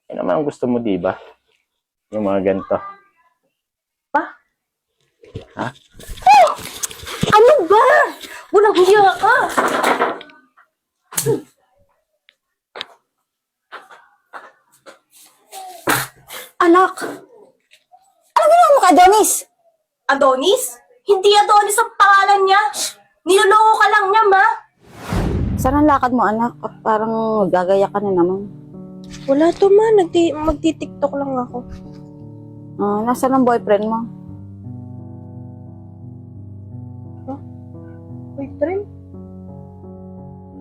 Yan naman ang gusto mo, di ba? Yung mga ganito. Pa? Ha? Ano ba? Walang hiya ka! Anak! Ano ginawa mo ka, Adonis? Adonis? Hindi Adonis ang pangalan niya. Niloloko ka lang niya, ma. Saan ang lakad mo, anak? Parang gagaya ka na naman. Wala to, ma. Magti-tiktok lang ako. Nasaan ang boyfriend mo? Boyfriend?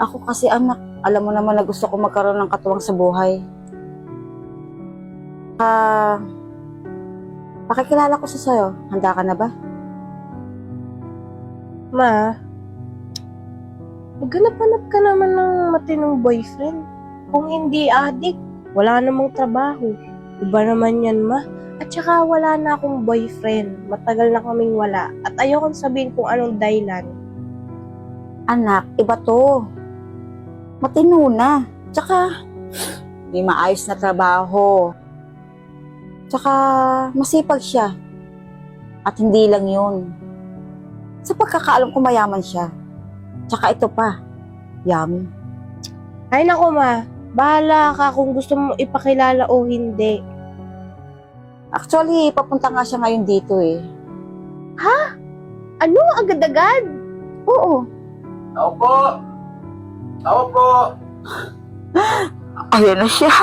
Ako kasi, anak, alam mo naman na gusto ko magkaroon ng katuwang sa buhay. Pakikilala ko sa sayo. Handa ka na ba? Ma, maghanap-hanap ka naman ng matinong boyfriend. Kung hindi adik, wala namang trabaho. Iba naman yan, ma. At saka wala na akong boyfriend. Matagal na kaming wala. At ayokong sabihin kung anong dahilan. Anak, iba to. Matino na. Tsaka, may maayos na trabaho. Tsaka, masipag siya. At hindi lang yun. Sa pagkakaalam ko mayaman siya. Tsaka ito pa, yummy. Ay nako, ma. Bahala ka kung gusto mo ipakilala o hindi. Actually, papunta nga siya ngayon dito eh. Ano? Agad-agad? Oo. Ako po! Ako po! Ayan na siya.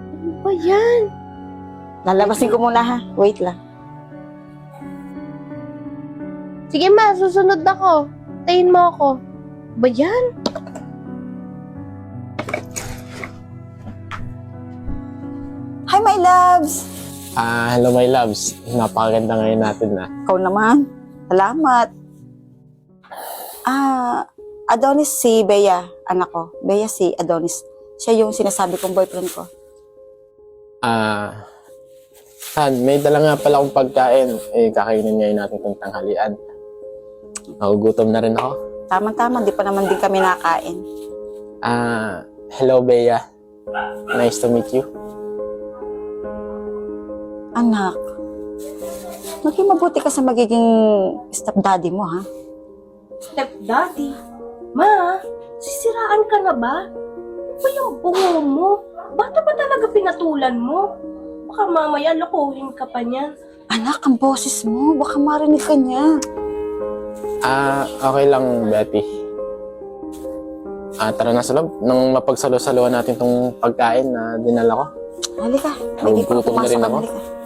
Ano ba yan? Lalabasin ko muna ha. Wait lang. Sige, ma. Susunod ako. Tayin mo ako. Ba yan? Hi, my loves! Hello my loves. Napakaganda ngayon natin na. Ikaw naman. Salamat. Adonis si Bea, anak ko. Bea si Adonis. Siya yung sinasabi kong boyfriend ko. Han, may dala nga pala akong pagkain. Kakainin ngayon natin itong tanghalian. Nagugutom na rin ako. Tama-tama, di pa naman din kami nakain. Hello Bea. Nice to meet you. Anak, maging mabuti ka sa magiging stepdaddy mo, ha? Stepdaddy? Ma, sisiraan ka na ba? Ano ba yung bungo mo? Bata ba talaga pinatulan mo? Baka mamaya lokohin ka pa niyan. Anak, ang boses mo. Baka marinig ka niya. Okay lang, Betty. Tara na sa loob. Nang mapagsalo-saluhan natin itong pagkain na dinala ko. Halika. May di pa Nagugutom na rin pumasok. ako. Halika.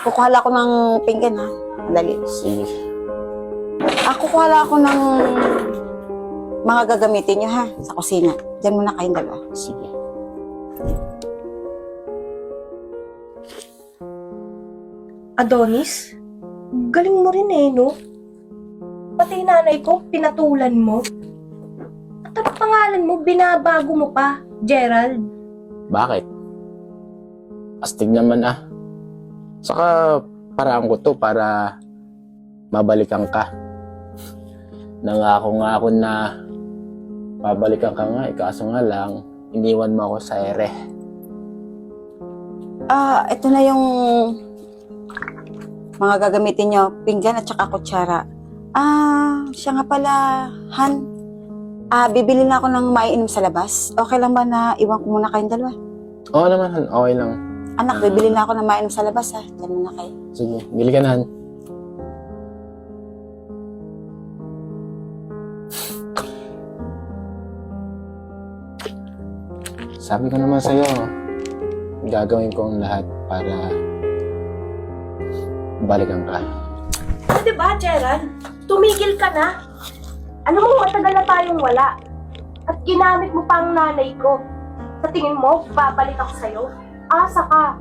Kukuha ako ng pinggan, ha? Dali. Sige. Kukuha ako ng mga gagamitin niyo, ha? Sa kusina. Diyan muna kayong dalawa. Sige. Adonis? Galing mo rin eh, no? Pati nanay ko, pinatulan mo. At ang pangalan mo, binabago mo pa, Gerald. Bakit? Astig naman Saka paraan ko to para mabalikan ka. Nangako nga ako na babalikan ka nga, kaso nga lang, iniwan mo ako sa ere. Ito na yung mga gagamitin nyo. Pinggan at saka kutsara. Siya nga pala, Han. Bibili na ako ng maiinom sa labas. Okay lang ba na iwan ko muna kayong dalawa? Oo naman, Han. Okay lang. Anak, bibili na ako ng maiinom sa labas, ha? Diyan muna kayo. Sige, bili ka na, Han. Sabi ko naman sa'yo, gagawin ko ang lahat para balikan ka. Pwede ba, Gerald? Tumigil ka na. Alam mo, matagal na tayong wala. At ginamit mo pa ang nanay ko. Sa tingin mo, babalik ako sa'yo? Asa ka.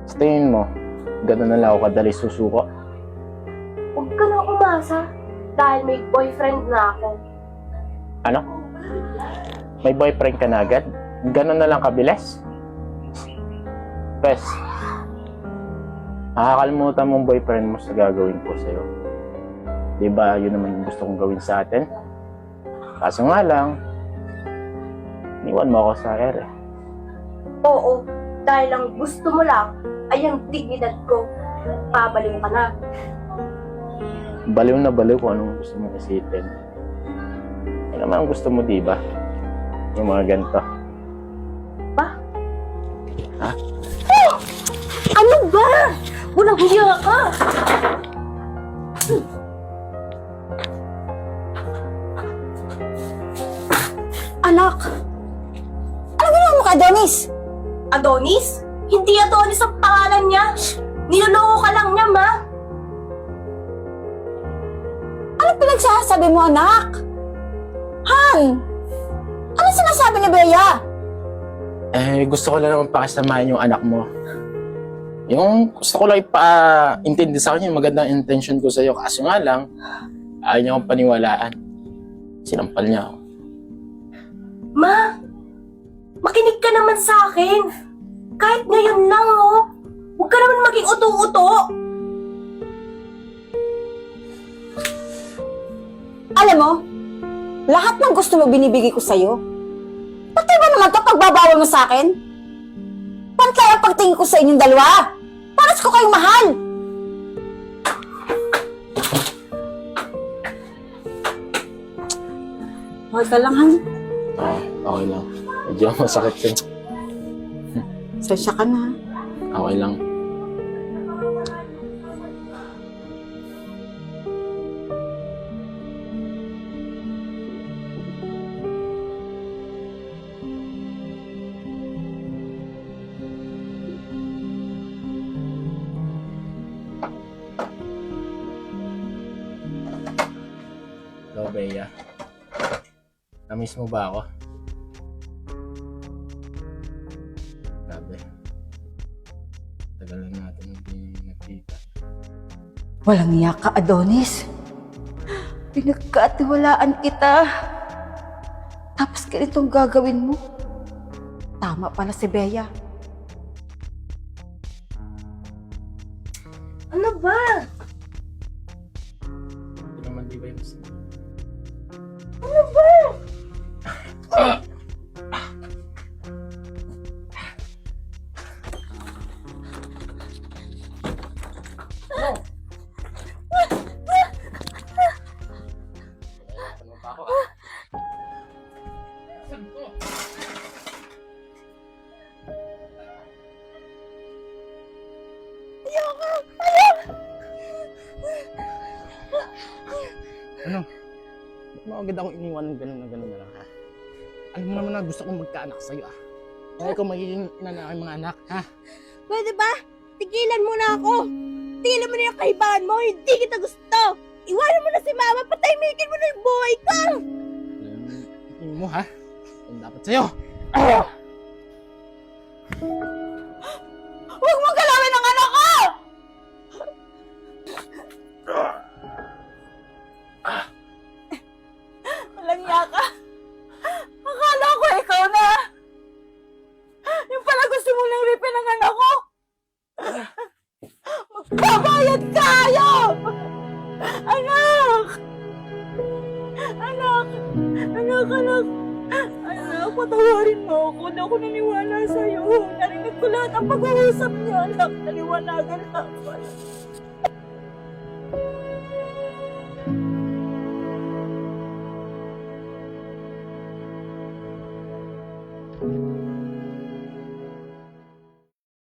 Sa tingin mo, gano'n na lang ako kadali susuko? Huwag ka nang umasa. Dahil may boyfriend na ako. Ano? May boyfriend ka na agad? Gano'n na lang kabilis? Pes, makakalimutan mong boyfriend mo sa gagawin ko sa'yo. Di ba yun naman yung gusto kong gawin sa atin? Kaso nga lang, iniwan mo ako sa ere. Oo, dahil ang gusto mo lang ay ang dignidad ko. Pabaliw ka na. Baliw na baliw kung anong gusto mong isipin. Yan naman ang gusto mo, di ba? Yung mga ganito. Ano ba? Walang hiya ka! Anak! Ano ginawa mo ka, Adonis? Adonis? Hindi Adonis ang pangalan niya. Niloloko ka lang niya, ma. Ano pinagsasabi mo, anak? Han! Ano sinasabi ni Bea? Gusto ko lang naman pakisamahin yung anak mo. Yung gusto ko lang ipa-intindi sa kanya yung magandang intention ko sa'yo. Kaso nga lang, ayaw niya akong paniwalaan. Sinampal niya ako. Ma, makinig ka naman sa akin. Kahit ngayon lang, oh. Huwag ka naman maging uto-uto. Alam mo, lahat ng gusto mo binibigay ko sa'yo. Pati ba naman ito pagbabawal mo sa akin? Pantay ang pagtingin ko sa inyong dalawa. Paras ko kayong mahal. Okay ka lang, Han. Okay lang. Medyo masakit yun. Sensya ka na. Okay lang. Hello, Bea. Namiss mo ba ako? Grabe. Tagal na natin hindi nagkita. Walang niya ka, Adonis. Pinagkatiwalaan kita. Tapos ganitong gagawin mo. Tama pala si Bea. Ano ba? Hindi naman di ba yung gusto? Ano ba? Ano pa ako? Saan ko? Ano? Ba't mo agad akong iniwan ng gano'n na lang, ha? Alam mo naman na gusto kong magkaanak sa'yo, ah. Kaya ikaw magiging ina na aking mga anak, ha? Pwede ba? Tigilan mo na ako. Tigilan mo na yung kaibahan mo. Hindi kita gusto. Iwanan mo na si mama. Patahimikin mo na yung buhay ko. Tingin mo, ha? Ang dapat sa'yo. Huwag mong galawin ang anak ko! Walang niya ka. Akala ko ikaw na. Yung pala gusto mo lang ripin ang anak ko. Magbabayad tayo! Anak! Anak! Anak, anak! Anak, patawarin mo ako. Hindi ako naniwala sa'yo. Narinig ko lahat ang pag-uusap niyo, anak. Naliwanagan ako.